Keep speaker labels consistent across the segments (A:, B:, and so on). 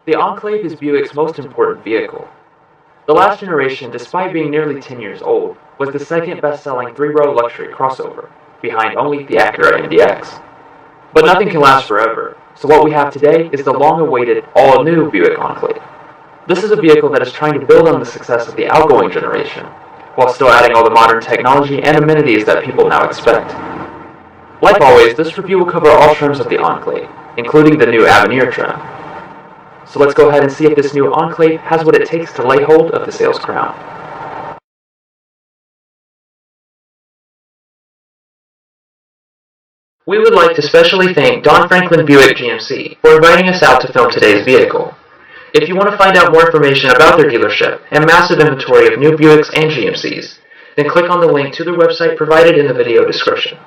A: The Enclave is Buick's most important vehicle. The last generation, despite being nearly 10 years old, was the second best-selling three-row luxury crossover, behind only the Acura MDX. But nothing can last forever, so what we have today is the long-awaited, all-new Buick Enclave. This is a vehicle that is trying to build on the success of the outgoing generation, while still adding all the modern technology and amenities that people now expect. Like always, this review will cover all trims of the Enclave, including the new Avenir trim. So let's go ahead and see if this new Enclave has what it takes to lay hold of the sales crown. We would like to specially thank Don Franklin Buick GMC for inviting us out to film today's vehicle. If you want to find out more information about their dealership and massive inventory of new Buicks and GMCs, then click on the link to their website provided in the video description.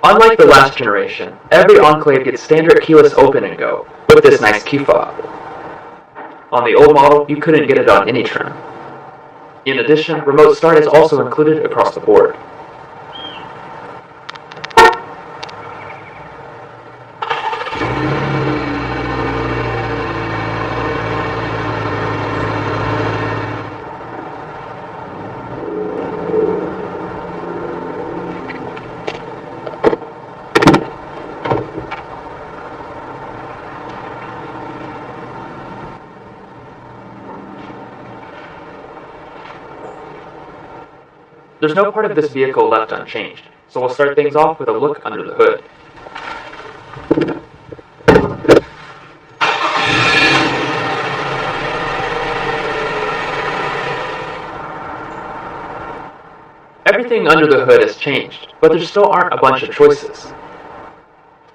A: Unlike the last generation, every Enclave gets standard keyless open and go, with this nice key fob. On the old model, you couldn't get it on any trim. In addition, remote start is also included across the board. There's no part of this vehicle left unchanged, so we'll start things off with a look under the hood. Everything under the hood has changed, but there still aren't a bunch of choices.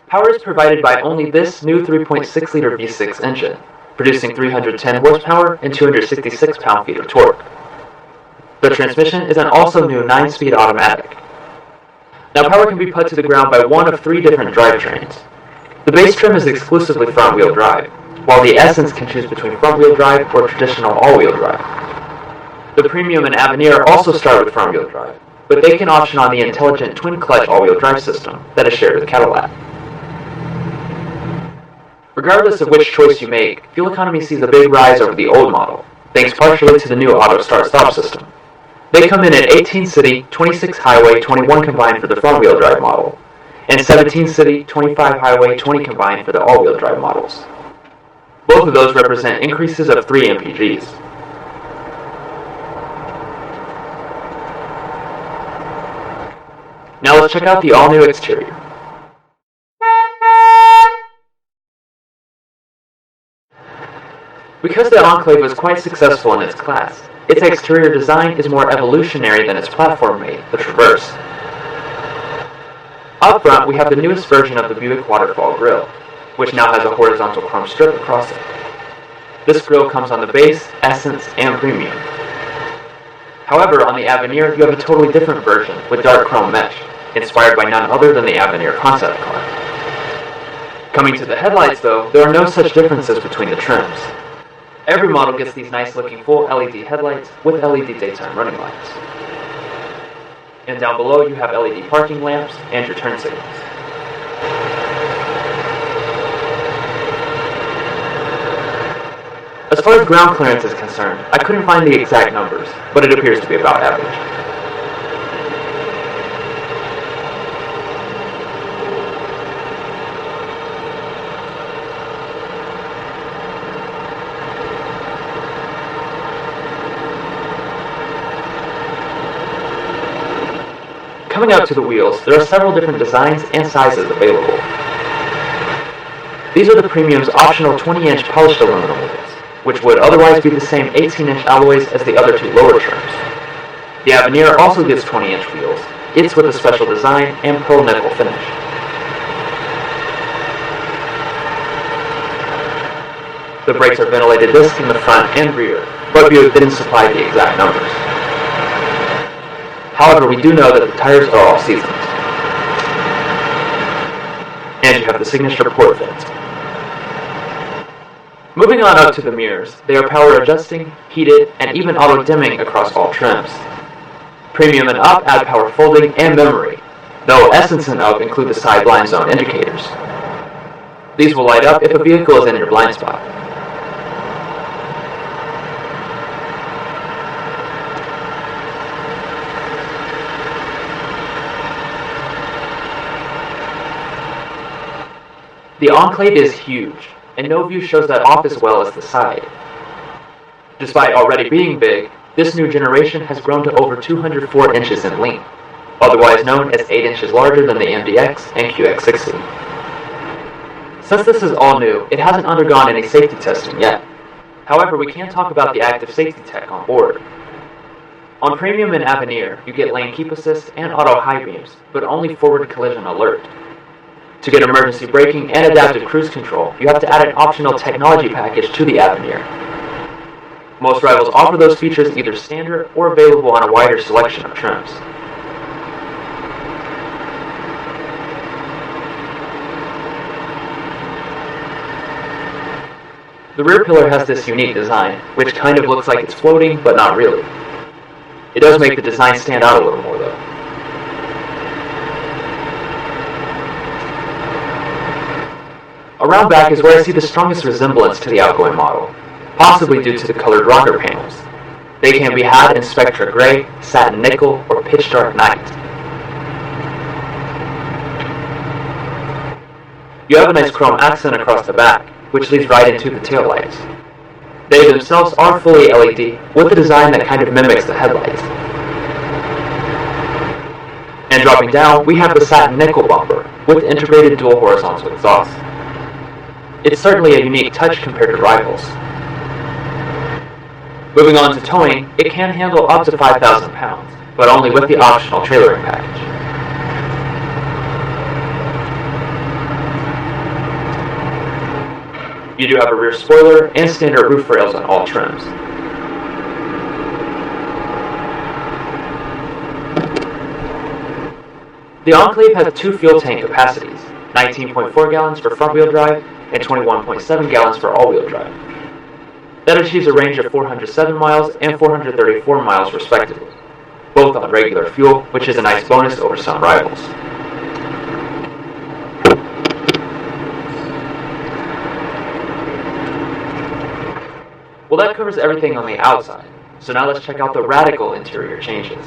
A: Power is provided by only this new 3.6-liter V6 engine, producing 310 horsepower and 266 pound-feet of torque. The transmission is an also new 9-speed automatic. Now, power can be put to the ground by one of three different drivetrains. The base trim is exclusively front-wheel drive, while the Essence can choose between front-wheel drive or traditional all-wheel drive. The Premium and Avenir also start with front-wheel drive, but they can option on the intelligent twin-clutch all-wheel drive system that is shared with Cadillac. Regardless of which choice you make, fuel economy sees a big rise over the old model, thanks partially to the new auto start-stop system. They come in at 18 city, 26 highway, 21 combined for the front-wheel drive model, and 17 city, 25 highway, 20 combined for the all-wheel drive models. Both of those represent increases of 3 mpgs. Now let's check out the all-new exterior. Because the Enclave was quite successful in its class, its exterior design is more evolutionary than its platform mate, the Traverse. Up front, we have the newest version of the Buick Waterfall grille, which now has a horizontal chrome strip across it. This grille comes on the base, Essence, and Premium. However, on the Avenir, you have a totally different version with dark chrome mesh, inspired by none other than the Avenir concept car. Coming to the headlights, though, there are no such differences between the trims. Every model gets these nice-looking full LED headlights with LED daytime running lights. And down below you have LED parking lamps and your turn signals. As far as ground clearance is concerned, I couldn't find the exact numbers, but it appears to be about average. Coming out to the wheels, there are several different designs and sizes available. These are the Premium's optional 20-inch polished aluminum wheels, which would otherwise be the same 18-inch alloys as the other two lower trims. The Avenir also gets 20-inch wheels. It's with a special design and pearl nickel finish. The brakes are ventilated discs in the front and rear, but Buick didn't supply the exact numbers. However, we do know that the tires are all seasoned. And you have the signature port fins. Moving on up to the mirrors, they are power adjusting, heated, and even auto dimming across all trims. Premium and Up add power folding and memory, though Essence and Up include the side blind zone indicators. These will light up if a vehicle is in your blind spot. The Enclave is huge, and no view shows that off as well as the side. Despite already being big, this new generation has grown to over 204 inches in length, otherwise known as 8 inches larger than the MDX and QX60. Since this is all new, it hasn't undergone any safety testing yet. However, we can talk about the active safety tech on board. On Premium and Avenir, you get lane keep assist and auto high beams, but only forward collision alert. To get emergency braking and adaptive cruise control, you have to add an optional technology package to the Avenir. Most rivals offer those features either standard or available on a wider selection of trims. The rear pillar has this unique design, which kind of looks like it's floating, but not really. It does make the design stand out a little more, though. Around back is where I see the strongest resemblance to the outgoing model, possibly due to the colored rocker panels. They can be had in Spectra Gray, Satin Nickel, or Pitch Dark Night. You have a nice chrome accent across the back, which leads right into the taillights. They themselves are fully LED, with a design that kind of mimics the headlights. And dropping down, we have the Satin Nickel bumper, with integrated dual horizontal exhaust. It's certainly a unique touch compared to rivals. Moving on to towing, it can handle up to 5,000 pounds, but only with the optional trailering package. You do have a rear spoiler and standard roof rails on all trims. The Enclave has two fuel tank capacities, 19.4 gallons for front-wheel drive and 21.7 gallons for all-wheel drive. That achieves a range of 407 miles and 434 miles respectively, both on regular fuel, which is a nice bonus over some rivals. Well, that covers everything on the outside, so now let's check out the radical interior changes.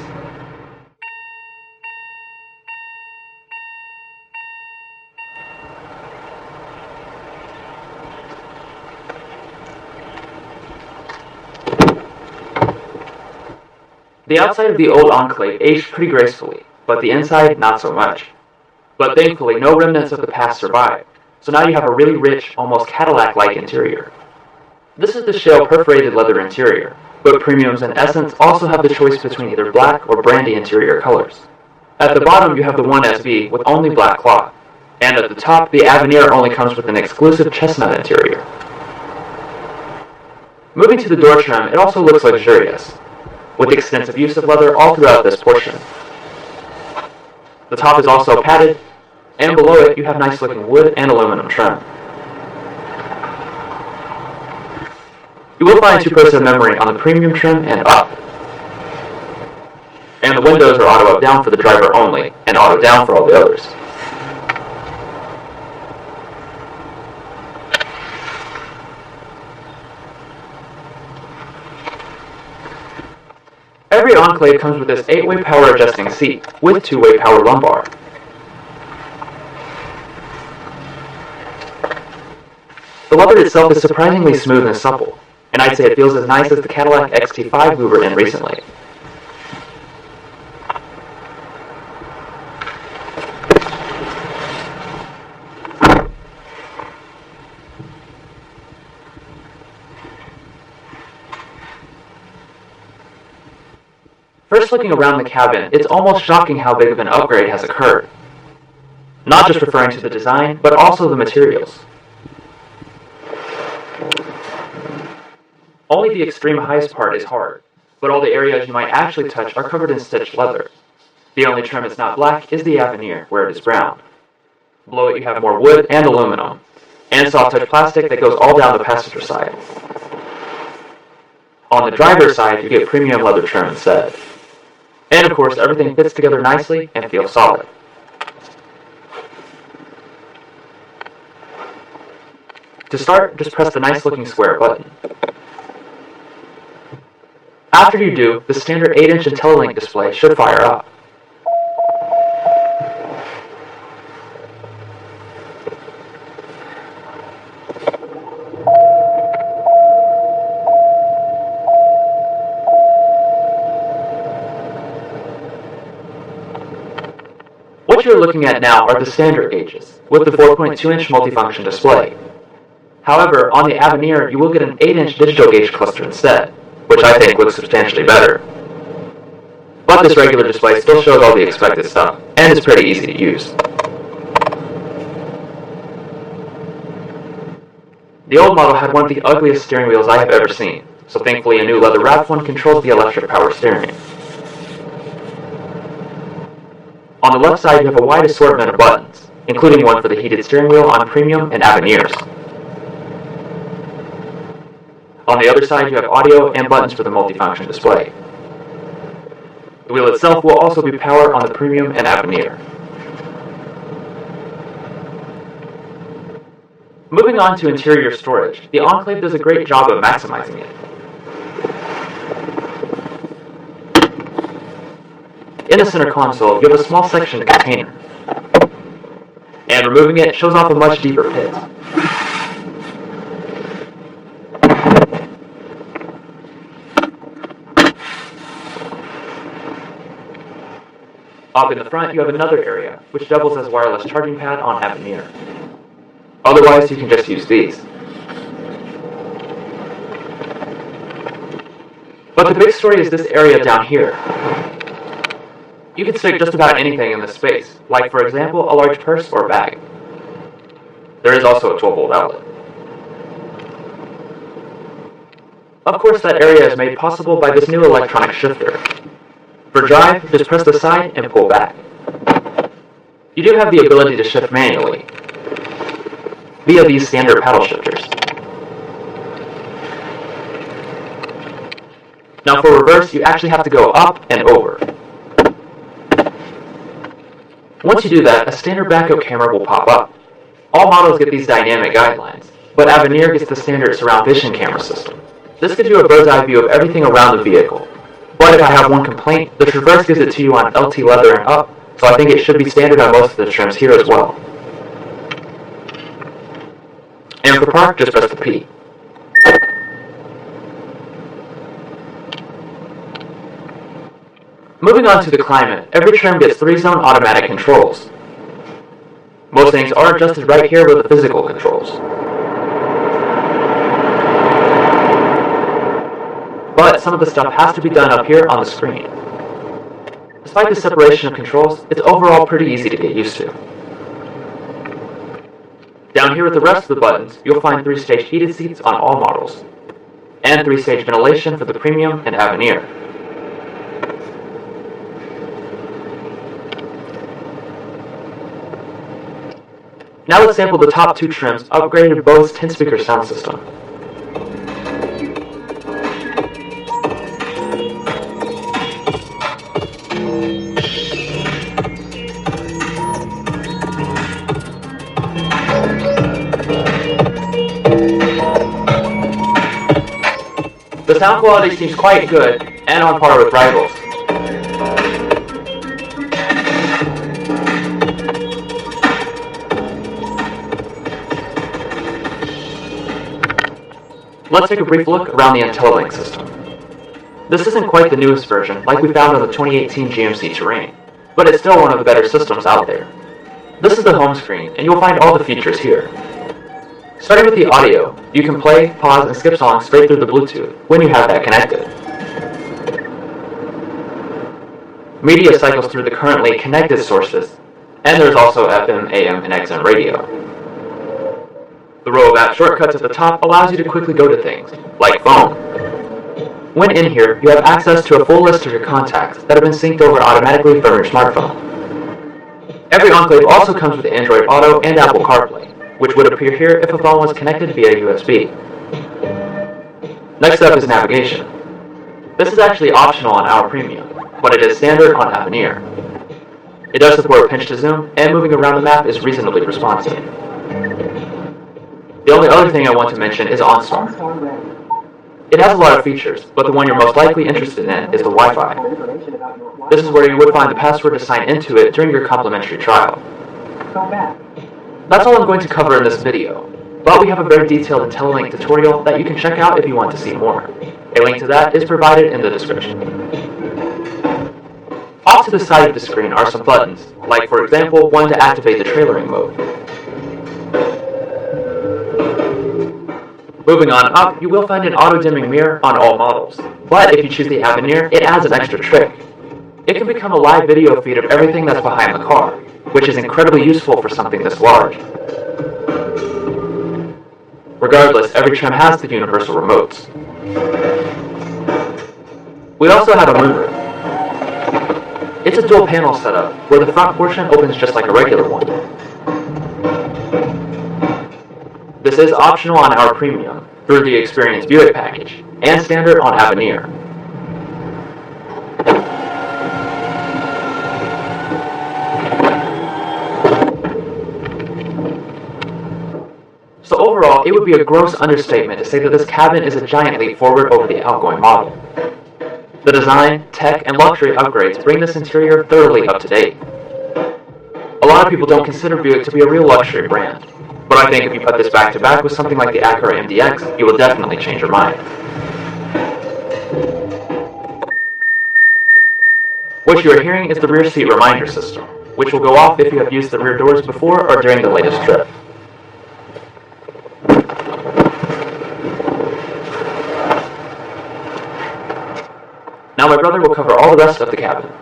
A: The outside of the old Enclave aged pretty gracefully, but the inside not so much. But thankfully, no remnants of the past survived, so now you have a really rich, almost Cadillac-like interior. This is the shell perforated leather interior, but Premiums and Essence also have the choice between either black or brandy interior colors. At the bottom you have the 1SV with only black cloth, and at the top the Avenir only comes with an exclusive chestnut interior. Moving to the door trim, it also looks luxurious, with extensive use of leather all throughout this portion. The top is also padded, and below it you have nice looking wood and aluminum trim. You will find 2-person memory on the Premium trim and Up. And the windows are auto up down for the driver only, and auto down for all the others. Every Enclave comes with this 8-way power adjusting seat with 2-way power lumbar. The leather itself is surprisingly smooth and supple, and I'd say it feels as nice as the Cadillac XT5 we were in recently. First looking around the cabin, it's almost shocking how big of an upgrade has occurred. Not just referring to the design, but also the materials. Only the extreme highest part is hard, but all the areas you might actually touch are covered in stitched leather. The only trim that's not black is the Avenir, where it is brown. Below it you have more wood and aluminum, and soft touch plastic that goes all down the passenger side. On the driver's side you get premium leather trim instead. And of course, everything fits together nicely and feels solid. To start, just press the nice-looking square button. After you do, the standard 8-inch IntelliLink display should fire up. What you're looking at now are the standard gauges, with the 4.2-inch multifunction display. However, on the Avenir, you will get an 8-inch digital gauge cluster instead, which I think looks substantially better. But this regular display still shows all the expected stuff, and it's pretty easy to use. The old model had one of the ugliest steering wheels I have ever seen, so thankfully a new leather-wrapped one controls the electric power steering. On the left side, you have a wide assortment of buttons, including one for the heated steering wheel on Premium and Avenirs. On the other side, you have audio and buttons for the multifunction display. The wheel itself will also be powered on the Premium and Avenir. Moving on to interior storage, the Enclave does a great job of maximizing it. In the center console, you have a small section container, and removing it shows off a much deeper pit. Up in the front, you have another area, which doubles as wireless charging pad on Avenir. Otherwise, you can just use these. But the big story is this area down here. You can stick just about anything in this space, like for example, a large purse or bag. There is also a 12-volt outlet. Of course, that area is made possible by this new electronic shifter. For drive, just press the side and pull back. You do have the ability to shift manually via these standard paddle shifters. Now for reverse, you actually have to go up and over. Once you do that, a standard backup camera will pop up. All models get these dynamic guidelines, but Avenir gets the standard surround vision camera system. This gives you a bird's eye view of everything around the vehicle. But if I have one complaint, the Traverse gives it to you on LT leather and up, so I think it should be standard on most of the trims here as well. And for park, just press the P. Moving on to the climate, every trim gets 3-zone automatic controls. Most things are adjusted right here with the physical controls. But some of the stuff has to be done up here on the screen. Despite the separation of controls, it's overall pretty easy to get used to. Down here with the rest of the buttons, you'll find 3-stage heated seats on all models, and 3-stage ventilation for the Premium and Avenir. Now let's sample the top 2 trims upgraded Bose 10-speaker sound system. The sound quality seems quite good, and on par with rivals. Let's take a brief look around the IntelliLink system. This isn't quite the newest version, like we found on the 2018 GMC Terrain, but it's still one of the better systems out there. This is the home screen, and you'll find all the features here. Starting with the audio, you can play, pause, and skip songs straight through the Bluetooth when you have that connected. Media cycles through the currently connected sources, and there's also FM, AM, and XM radio. The row of app shortcuts at the top allows you to quickly go to things, like phone. When in here, you have access to a full list of your contacts that have been synced over automatically from your smartphone. Every Enclave also comes with Android Auto and Apple CarPlay, which would appear here if a phone was connected via USB. Next up is navigation. This is actually optional on our Premium, but it is standard on Avenir. It does support pinch to zoom, and moving around the map is reasonably responsive. The only other thing I want to mention is OnStar. It has a lot of features, but the one you're most likely interested in is the Wi-Fi. This is where you would find the password to sign into it during your complimentary trial. That's all I'm going to cover in this video, but we have a very detailed IntelliLink tutorial that you can check out if you want to see more. A link to that is provided in the description. Off to the side of the screen are some buttons, like for example, one to activate the trailering mode. Moving on up, you will find an auto-dimming mirror on all models, but if you choose the Avenir, it adds an extra trick. It can become a live video feed of everything that's behind the car, which is incredibly useful for something this large. Regardless, every trim has the universal remotes. We also have a moonroof. It's a dual panel setup, where the front portion opens just like a regular one. This is optional on our premium, through the Experience Buick package, and standard on Avenir. So overall, it would be a gross understatement to say that this cabin is a giant leap forward over the outgoing model. The design, tech, and luxury upgrades bring this interior thoroughly up to date. A lot of people don't consider Buick to be a real luxury brand, but I think if you put this back to back with something like the Acura MDX, you will definitely change your mind. What you are hearing is the rear seat reminder system, which will go off if you have used the rear doors before or during the latest trip. Now my brother will cover all the rest of the cabin.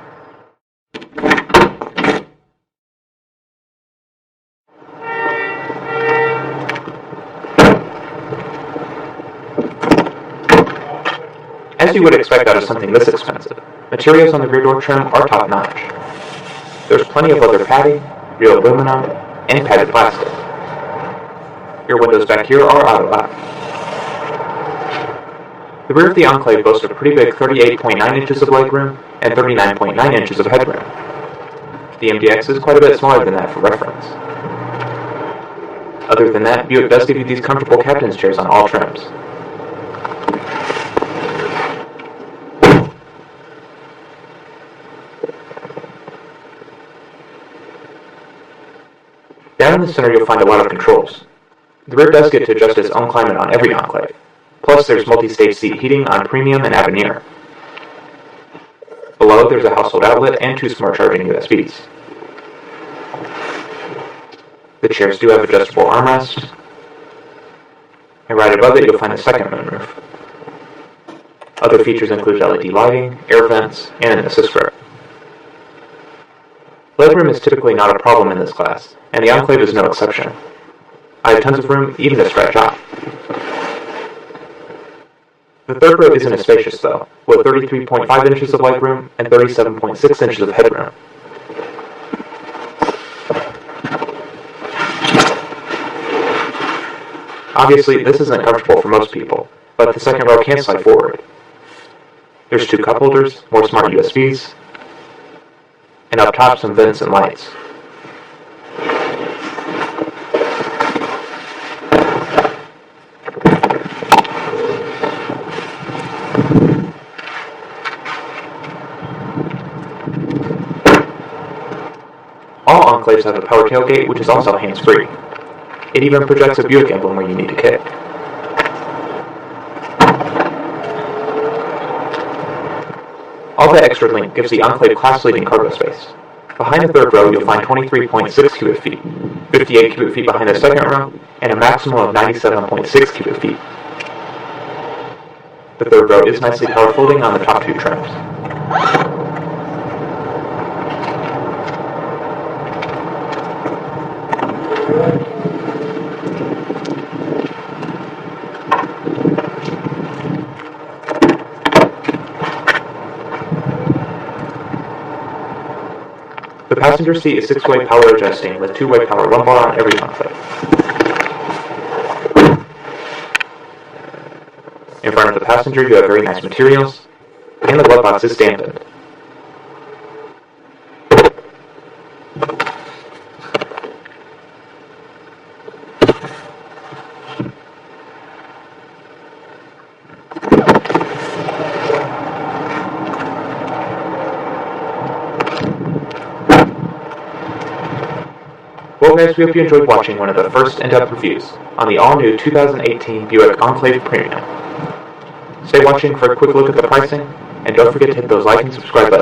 A: As you would expect out of something this expensive, materials on the rear door trim are top-notch. There's plenty of leather padding, real aluminum, and padded plastic. Your windows back here are auto-lock. The rear of the Enclave boasts a pretty big 38.9 inches of legroom and 39.9 inches of headroom. The MDX is quite a bit smaller than that for reference. Other than that, Buick does give you these comfortable captain's chairs on all trims. Down in the center you'll find a lot of controls. The rear does get to adjust its own climate on every Enclave. Plus there's multi-stage seat heating on Premium and Avenir. Below there's a household outlet and 2 smart charging USBs. The chairs do have adjustable armrests. And right above it you'll find a second moonroof. Other features include LED lighting, air vents, and an assist grip. Legroom is typically not a problem in this class, and the Enclave is no exception. I have tons of room even to stretch off. The third row isn't as spacious though, with 33.5 inches of legroom and 37.6 inches of headroom. Obviously, this isn't comfortable for most people, but the second row can slide forward. There's 2 cup holders, more smart USBs, and up top some vents and lights. All Enclaves have a power tailgate, which is also hands-free. It even projects a Buick emblem where you need to kick. All that extra length gives the Enclave class-leading cargo space. Behind the third row, you'll find 23.6 cubic feet, 58 cubic feet behind the second row, and a maximum of 97.6 cubic feet. The third row is nicely power folding on the top 2 trims. The passenger seat is 6-way power adjusting with 2-way power lumbar on every Enclave. In front of the passenger you have very nice materials, and the glove box is dampened. Well guys, we hope you enjoyed watching one of the first in-depth reviews on the all-new 2018 Buick Enclave Premium. Stay watching for a quick look at the pricing, and don't forget to hit those like and subscribe buttons.